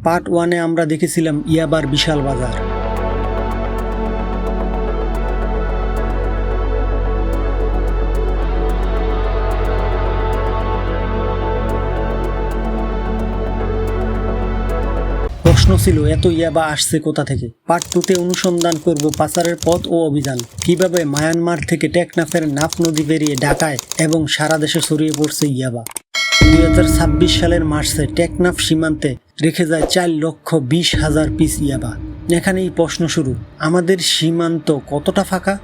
Part 1-এ আমরা দেখেছিলাম ইয়াবার বিশাল বাজার। প্রশ্ন ছিল এত ইয়াবা আসছে কোথা থেকে। পার্ট 2-তে অনুসন্ধান করব পাচারের পথ ও অভিযান, কিভাবে মায়ানমার থেকে টেকনাফের নাফ নদী পেরিয়ে ঢাকায় এবং সারা দেশে ছড়িয়ে পড়ছে ইয়াবা। 2026 সালের মার্চে টেকনাফ সীমান্তে রেখে যায় 4,20,000 পিস ইয়াবা। এখানেই প্রশ্ন শুরু, আমাদের সীমান্ত কতটা ফাঁকা?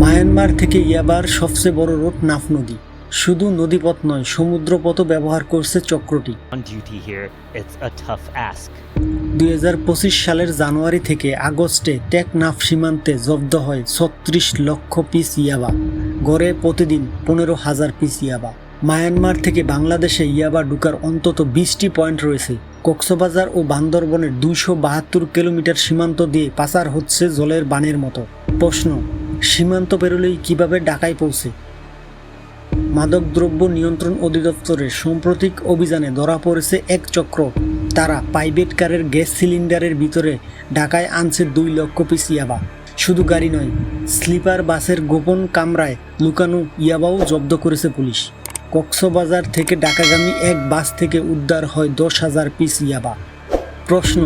মায়ানমার থেকে ইয়াবার সবচেয়ে বড় রোড নাফ নদী। শুধু নদীপথ নয়, সমুদ্রপথও ব্যবহার করছে চক্রটি। 2025 সালের জানুয়ারি থেকে আগস্টে টেকনাফ সীমান্তে জব্দ হয় 36 লক্ষ পিস ইয়াবা, গড়ে প্রতিদিন 15,000 পিস ইয়াবা। মায়ানমার থেকে বাংলাদেশে ইয়াবা ঢুকার অন্তত 20টি পয়েন্ট রয়েছে। কক্সবাজার ও বান্দরবনের 272 কিলোমিটার সীমান্ত দিয়ে পাচার হচ্ছে জলের বানের মতো। প্রশ্ন, সীমান্ত পেরোলেই কিভাবে ঢাকায় পৌঁছে? মাদকদ্রব্য নিয়ন্ত্রণ অধিদপ্তরের সাম্প্রতিক অভিযানে ধরা পড়েছে এক চক্র। তারা প্রাইভেট কারের গ্যাস সিলিন্ডারের ভিতরে ঢাকায় আনছে 2 লক্ষ পিস ইয়াবা। শুধু গাড়ি নয়, স্লিপার বাসের গোপন কামরায় লুকানো ইয়াবাও জব্দ করেছে পুলিশ। কক্সবাজার থেকে ঢাকাগামী এক বাস থেকে উদ্ধার হয় 10,000 পিস ইয়াবা। প্রশ্ন,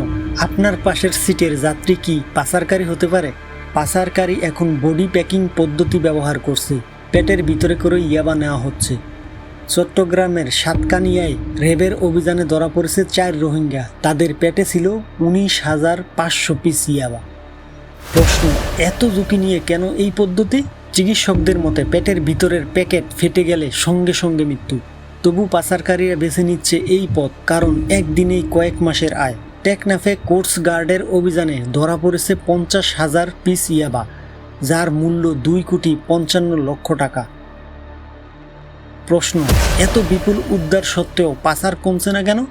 আপনার পাশের সিটের যাত্রী কি পাচারকারী হতে পারে? পাচারকারী এখন বডি প্যাকিং পদ্ধতি ব্যবহার করছে, পেটের ভিতরে করে ইয়াবা নেওয়া হচ্ছে। চট্টগ্রামের সাতকানিয়ায় র্যাবের অভিযানে ধরা পড়েছে 4 রোহিঙ্গা, তাদের পেটে ছিল 19,500 পিস ইয়াবা। প্রশ্ন, এত ঝুঁকি নিয়ে কেন এই পদ্ধতি? চিকিৎসকদের মতে পেটের ভিতরের প্যাকেট ফেটে গেলে সঙ্গে সঙ্গে মৃত্যু। তবু পাচারকারীরা বেছে নিচ্ছে এই পথ, কারণ একদিনেই কয়েক মাসের আয়। টেকনাফে কোস্ট গার্ডের অভিযানে ধরা পড়েছে 50,000 পিস ইয়াবা, যার মূল্য 2,55,00,000 টাকা। প্রশ্ন, এত বিপুল উদ্ধার সত্ত্বেও পাচার কমছে না কেন?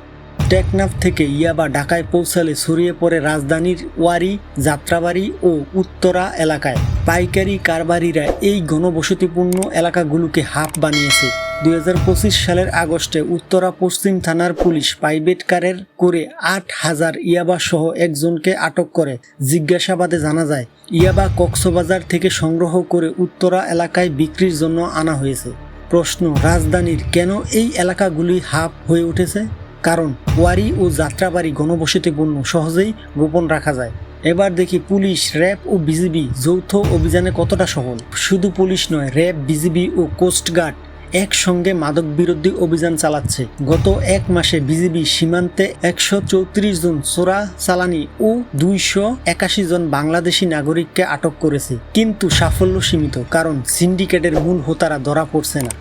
টেকনাফ থেকে ইয়াবা ঢাকায় পৌঁছালে ছড়িয়ে পড়ে রাজধানীর ওয়ারি, যাত্রাবাড়ি ও উত্তরা এলাকায়। পাইকারি কারবারিরা এই ঘনবসতিপূর্ণ এলাকাগুলোকে হাব বানিয়েছে। 2025 সালের আগস্টে উত্তরা পশ্চিম থানার পুলিশ প্রাইভেট কারের করে 8,000 ইয়াবা সহ একজনকে আটক করে। জিজ্ঞাসাবাদে জানা যায়, ইয়াবা কক্সবাজার থেকে সংগ্রহ করে উত্তরা এলাকায় বিক্রির জন্য আনা হয়েছে। প্রশ্ন, রাজধানীর কেন এই এলাকাগুলি হাব হয়ে উঠেছে? কারণ ওয়ারি ও যাত্রাবাড়ি ঘনবসতিপূর্ণ, সহজেই গোপন রাখা যায়। এবার দেখি পুলিশ, র্যাব ও বিজিবি যৌথ অভিযানে কতটা সফল। শুধু পুলিশ নয়, র্যাব, বিজিবি ও কোস্টগার্ড একসঙ্গে মাদক বিরোধী অভিযান চালাচ্ছে। গত এক মাসে বিজিবি সীমান্তে 134 জন চোরা চালানি ও 281 জন বাংলাদেশি নাগরিককে আটক করেছে। কিন্তু সাফল্য সীমিত, কারণ সিন্ডিকেটের মূল হোতারা ধরা পড়ছে না।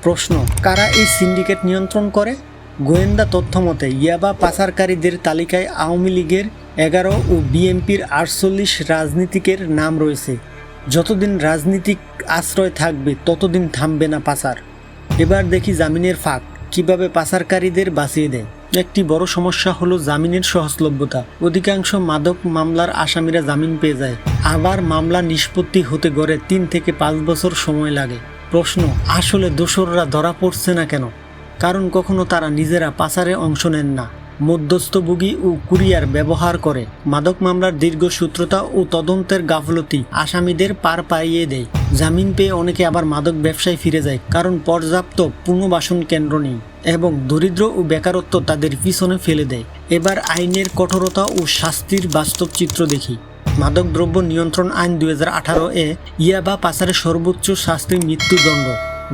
প্রশ্ন, কারা এই সিন্ডিকেট নিয়ন্ত্রণ করে? গোয়েন্দা তথ্য মতে ইয়াবা পাচারকারীদের তালিকায় আওয়ামী লীগের 11 ও বিএনপির 48 রাজনীতিকের নাম রয়েছে। যতদিন রাজনীতিক আশ্রয় থাকবে ততদিন থামবে না পাচার। এবার দেখি জামিনের ফাঁক কিভাবে পাচারকারীদের বাঁচিয়ে দেয়। একটি বড় সমস্যা হলো জামিনের সহজলভ্যতা। অধিকাংশ মাদক মামলার আসামিরা জামিন পেয়ে যায়, আবার মামলা নিষ্পত্তি হতে গড়ে 3 থেকে 5 বছর সময় লাগে। প্রশ্ন, আসলে দোষররা ধরা পড়ছে না কেন? কারণ কখনো তারা নিজেরা পাচারে অংশ নেন না, মধ্যস্থভোগী ও কুরিয়ার ব্যবহার করে। মাদক মামলার দীর্ঘসূত্রতা ও তদন্তের গাফলতি আসামিদের পার পাইয়ে দেয়। জামিন পেয়ে অনেকে আবার মাদক ব্যবসায় ফিরে যায়, কারণ পর্যাপ্ত পুনর্বাসন কেন্দ্র নেই এবং দরিদ্র ও বেকারত্ব তাদের পিছনে ফেলে দেয়। এবার আইনের কঠোরতা ও শাস্তির বাস্তব চিত্র দেখি। মাদকদ্রব্য নিয়ন্ত্রণ আইন 2018-এ ইয়াবা পাচারের সর্বোচ্চ শাস্তি মৃত্যুদণ্ড।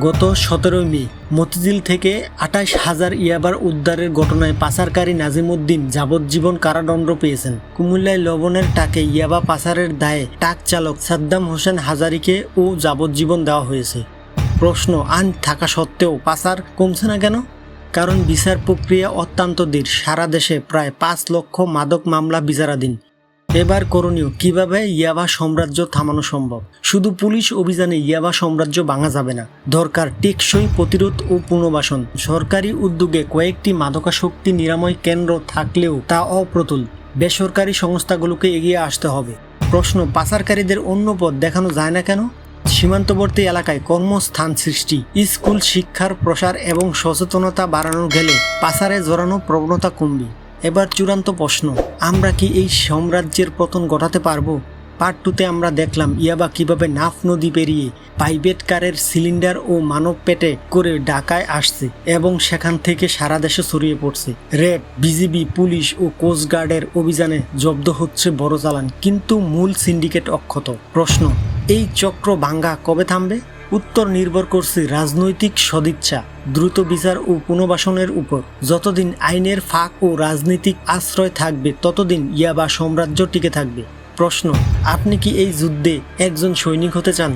গত 17 মে মতিঝিল থেকে 28,000 ইয়াবার উদ্ধারের ঘটনায় পাচারকারী নাজিমউদ্দিন যাবজ্জীবন কারাদণ্ড পেয়েছেন। কুমিল্লায় লবণের টাকে ইয়াবা পাচারের দায়ে ট্রাক চালক সাদ্দাম হোসেন হাজারীকে ও যাবজ্জীবন দেওয়া হয়েছে। প্রশ্ন, আইন থাকা সত্ত্বেও পাচার কমছে না কেন? কারণ বিচার প্রক্রিয়া অত্যন্ত ধীর। সারা দেশে প্রায় 5 লক্ষ মাদক মামলা বিচারাধীন। এবার করণীয়, কিভাবে ইয়াবা সাম্রাজ্য থামানো সম্ভব? শুধু পুলিশ অভিযানে ইয়াবা সাম্রাজ্য ভাঙা যাবে না, দরকার টেকসই প্রতিরোধ ও পুনর্বাসন। সরকারি উদ্যোগে কয়েকটি মাদকাসক্তি নিরাময় কেন্দ্র থাকলেও তা অপ্রতুল। বেসরকারি সংস্থাগুলোকে এগিয়ে আসতে হবে। প্রশ্ন, পাচারকারীদের অন্য পথ দেখানো যায় না কেন? সীমান্তবর্তী এলাকায় কর্মস্থান সৃষ্টি, স্কুল শিক্ষার প্রসার এবং সচেতনতা বাড়ানো গেলে পাচারে জড়ানো প্রবণতা কমবে। এবার চূড়ান্ত প্রশ্ন, আমরা কি এই সাম্রাজ্যের পতন ঘটাতে পারবো? পার্ট 2-তে আমরা দেখলাম ইয়াবা কিভাবে নাফ নদী পেরিয়ে প্রাইভেট কারের সিলিন্ডার ও মানব পেটে করে ঢাকায় আসছে এবং সেখান থেকে সারা দেশে ছড়িয়ে পড়ছে। র্যাব, বিজিবি, পুলিশ ও কোস্টগার্ডের অভিযানে জব্দ হচ্ছে বড় চালান, কিন্তু মূল সিন্ডিকেট অক্ষত। প্রশ্ন, এই চক্র ভাঙ্গা কবে থামবে? উত্তর নির্ভর করছে রাজনৈতিক সদিচ্ছা, দ্রুত বিচার ও পুনর্বাসনের উপর। যতদিন আইনের ফাঁক ও রাজনৈতিক আশ্রয় থাকবে ততদিন ইয়াবা সাম্রাজ্য টিকে থাকবে। প্রশ্ন, আপনি কি এই যুদ্ধে একজন সৈনিক হতে চান?